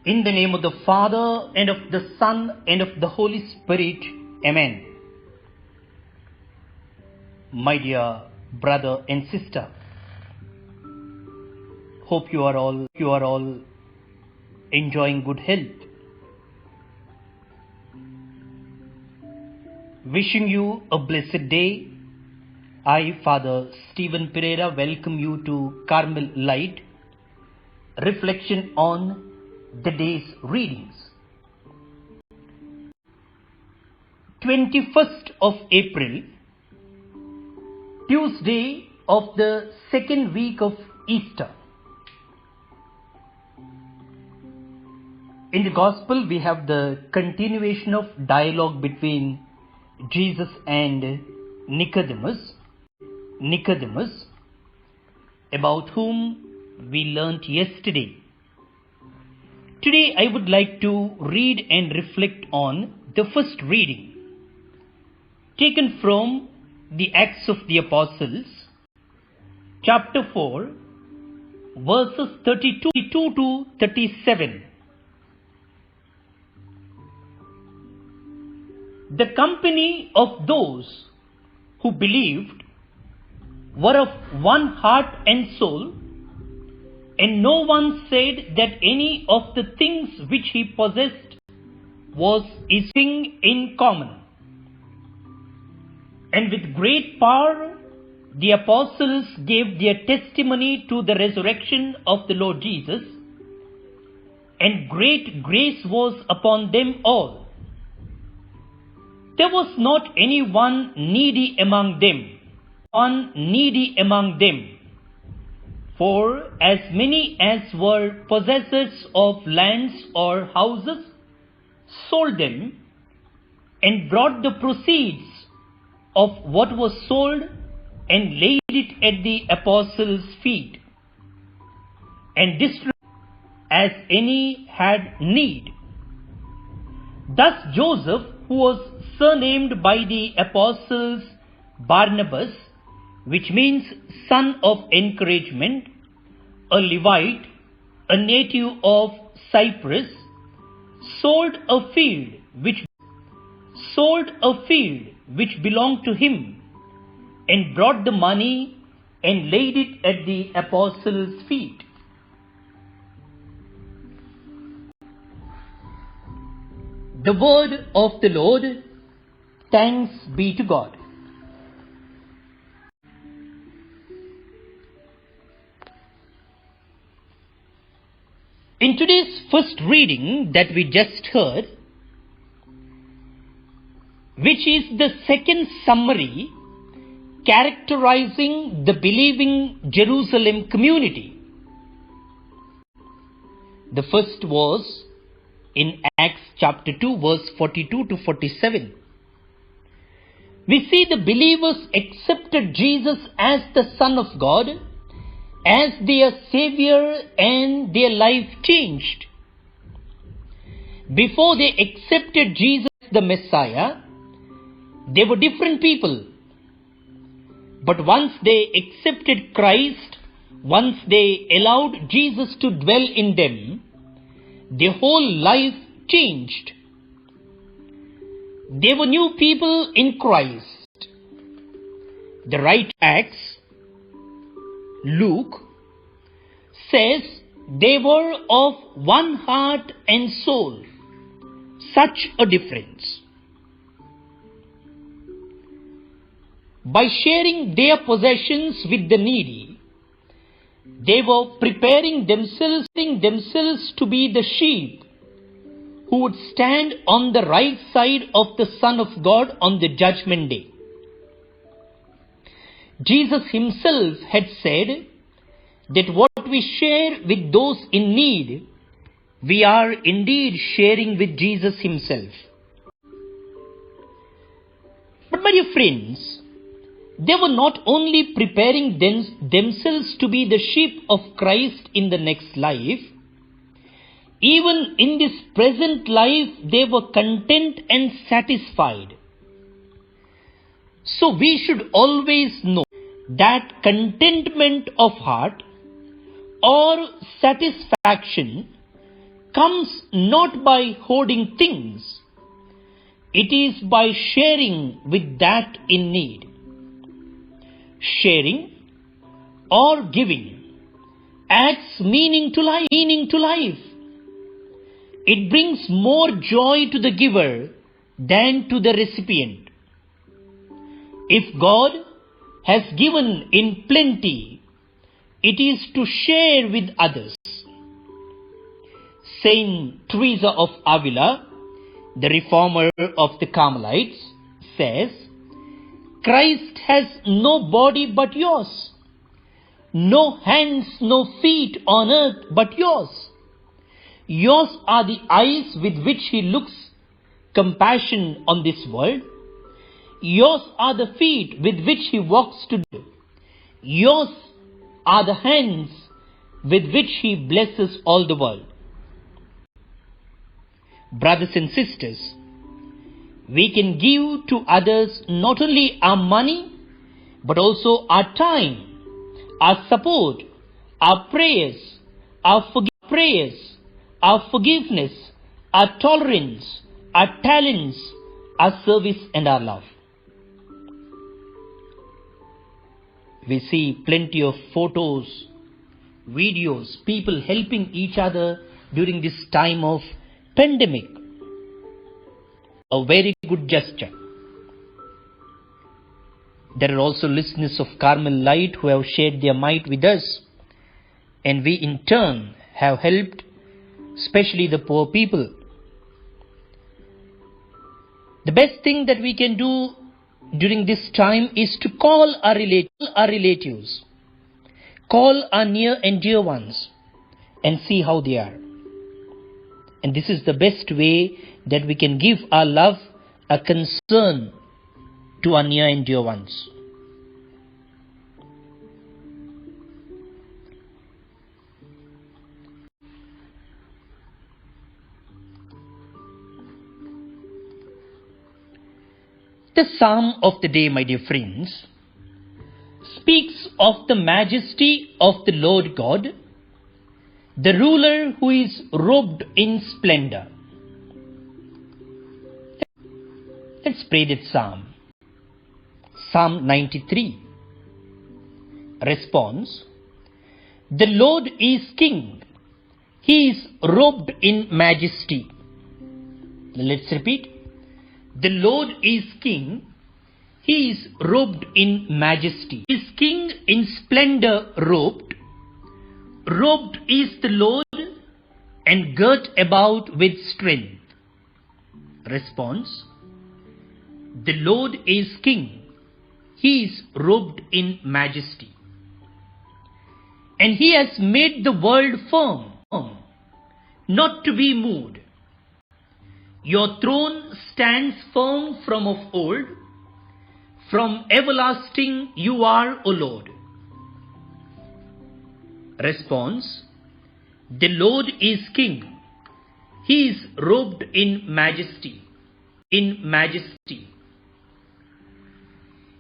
In the name of the Father, and of the Son, and of the Holy Spirit. Amen. My dear brother and sister, hope you are all enjoying good health. Wishing you a blessed day. I, Father Stephen Pereira, welcome you to Carmel Light, reflection on the day's readings. 21st of April, Tuesday of the second week of Easter. In the Gospel, we have the continuation of dialogue between Jesus and Nicodemus, about whom we learnt yesterday. Today I would like to read and reflect on the first reading, taken from the Acts of the Apostles, chapter 4, verses 32 to 37. The company of those who believed were of one heart and soul, and no one said that any of the things which he possessed was his thing in common. And with great power the apostles gave their testimony to the resurrection of the Lord Jesus, and great grace was upon them all. There was not any one needy among them, for as many as were possessors of lands or houses sold them, and brought the proceeds of what was sold and laid it at the apostles' feet, and distributed as any had need. Thus Joseph, who was surnamed by the apostles Barnabas, which means son of encouragement, a Levite, a native of Cyprus, sold a field which belonged to him, and brought the money and laid it at the apostles' feet. The word of the Lord. Thanks be to God. In today's first reading that we just heard, which is the second summary characterizing the believing Jerusalem community. The first was in Acts chapter 2, verse 42 to 47. We see the believers accepted Jesus as the Son of God, as their Savior, and their life changed. Before they accepted Jesus the Messiah, they were different people. But once they accepted Christ, once they allowed Jesus to dwell in them, their whole life changed. They were new people in Christ. The writer Acts, Luke, says they were of one heart and soul. Such a difference. By sharing their possessions with the needy, they were preparing themselves to be the sheep who would stand on the right side of the Son of God on the judgment day. Jesus himself had said that what we share with those in need, we are indeed sharing with Jesus himself. But my dear friends, they were not only preparing themselves to be the sheep of Christ in the next life, even in this present life they were content and satisfied. So we should always know that contentment of heart or satisfaction comes not by hoarding things, it is by sharing with that in need. Sharing or giving adds meaning to life. It brings more joy to the giver than to the recipient. If God has given in plenty, it is to share with others. Saint Teresa of Avila, the reformer of the Carmelites, says, Christ has no body but yours, no hands, no feet on earth but yours. Yours are the eyes with which he looks compassion on this world. Yours are the feet with which he walks to do. Yours are the hands with which he blesses all the world. Brothers and sisters, we can give to others not only our money, but also our time, our support, our prayers, our forgiveness, our tolerance, our talents, our service and our love. We see plenty of photos, videos, people helping each other during this time of pandemic. A very good gesture. There are also listeners of Carmel Light who have shared their might with us, and we in turn have helped, especially the poor people. The best thing that we can do during this time is to call our relatives, call our near and dear ones, and see how they are. And this is the best way that we can give our love, a concern to our near and dear ones. The psalm of the day, my dear friends, speaks of the majesty of the Lord God, the ruler who is robed in splendor. Let's pray that psalm. Psalm 93. Response. The Lord is King. He is robed in majesty. Let's repeat. The Lord is King. He is robed in majesty. Is King in splendor robed. Robed is the Lord and girt about with strength. Response. The Lord is King. He is robed in majesty. And he has made the world firm, not to be moved. Your throne stands firm from of old. From everlasting you are, O Lord. Response. The Lord is King. He is robed in majesty. In majesty.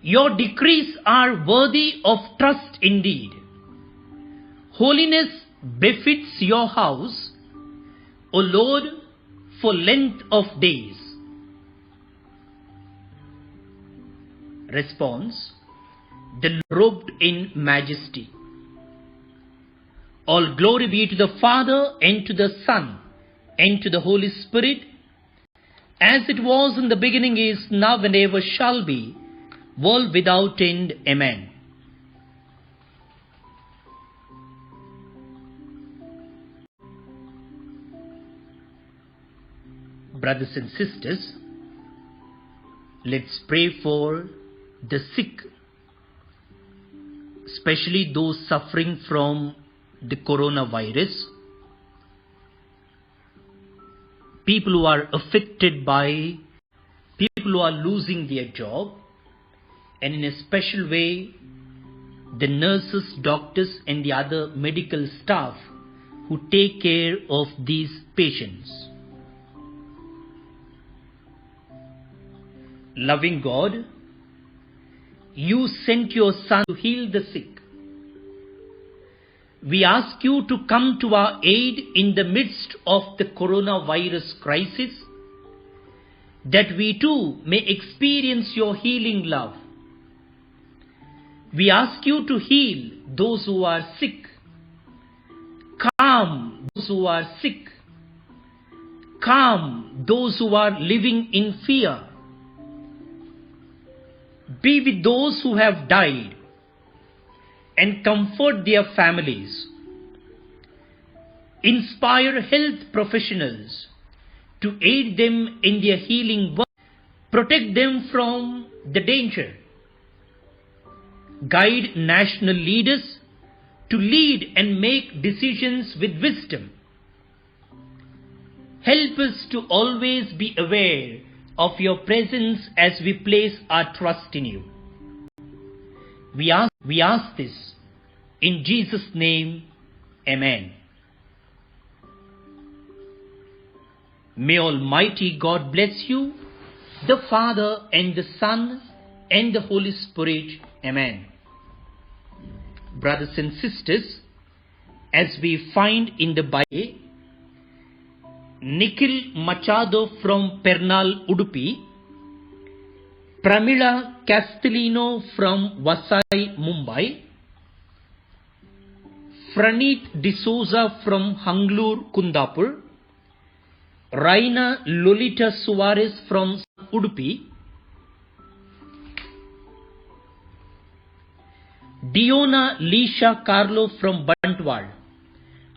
Your decrees are worthy of trust indeed. Holiness befits your house, O Lord, for length of days. Response. The robed in majesty. All glory be to the Father, and to the Son, and to the Holy Spirit, as it was in the beginning, is now, and ever shall be, world without end. Amen. Brothers and sisters, let's pray for the sick, especially those suffering from the coronavirus, people who are affected by, people who are losing their job, and in a special way, the nurses, doctors, and the other medical staff who take care of these patients. Loving God, you sent your Son to heal the sick. We ask you to come to our aid in the midst of the coronavirus crisis, that we too may experience your healing love. We ask you to heal those who are sick, calm those who are sick, calm those who are living in fear. Be with those who have died and comfort their families. Inspire health professionals to aid them in their healing work. Protect them from the danger. Guide national leaders to lead and make decisions with wisdom. Help us to always be aware of your presence as we place our trust in you. We ask this in Jesus' name. Amen. May Almighty God bless you, the Father and the Son and the Holy Spirit. Amen. Brothers and sisters, as we find in the Bible, Nikhil Machado from Pernal, Udupi, Pramila Castellino from Vasai, Mumbai, Franeet D'Souza from Hanglur, Kundapur, Raina Lolita Suarez from Udupi, Diona Lisha Carlo from Bantwal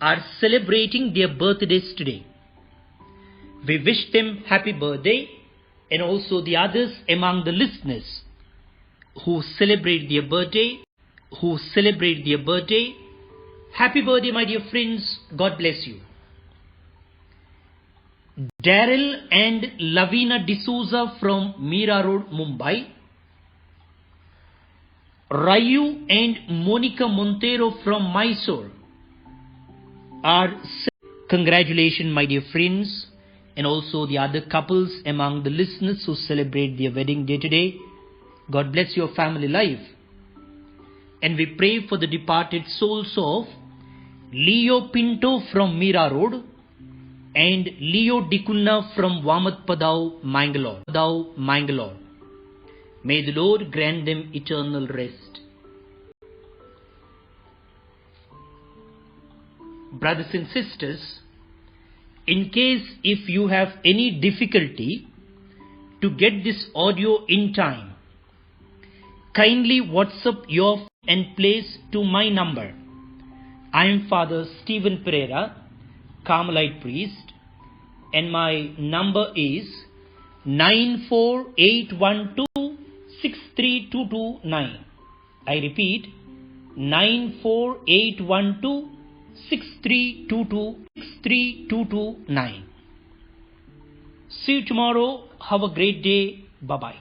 are celebrating their birthdays today. We wish them happy birthday, and also the others among the listeners who celebrate their birthday. Happy birthday, my dear friends. God bless you. Daryl and Lavina D'Souza from Mira Road, Mumbai. Rayu and Monica Montero from Mysore are congratulations, my dear friends, and also the other couples among the listeners who celebrate their wedding day today. God bless your family life. And we pray for the departed souls of Leo Pinto from Mira Road and Leo Dikunna from Vamatpadau, Mangalore. May the Lord grant them eternal rest. Brothers and sisters, in case if you have any difficulty to get this audio in time, kindly WhatsApp your and place to my number. I am Father Stephen Pereira, Carmelite priest, and my number is 94812-63229. I repeat, 94812-63229. See you tomorrow. Have a great day. Bye-bye.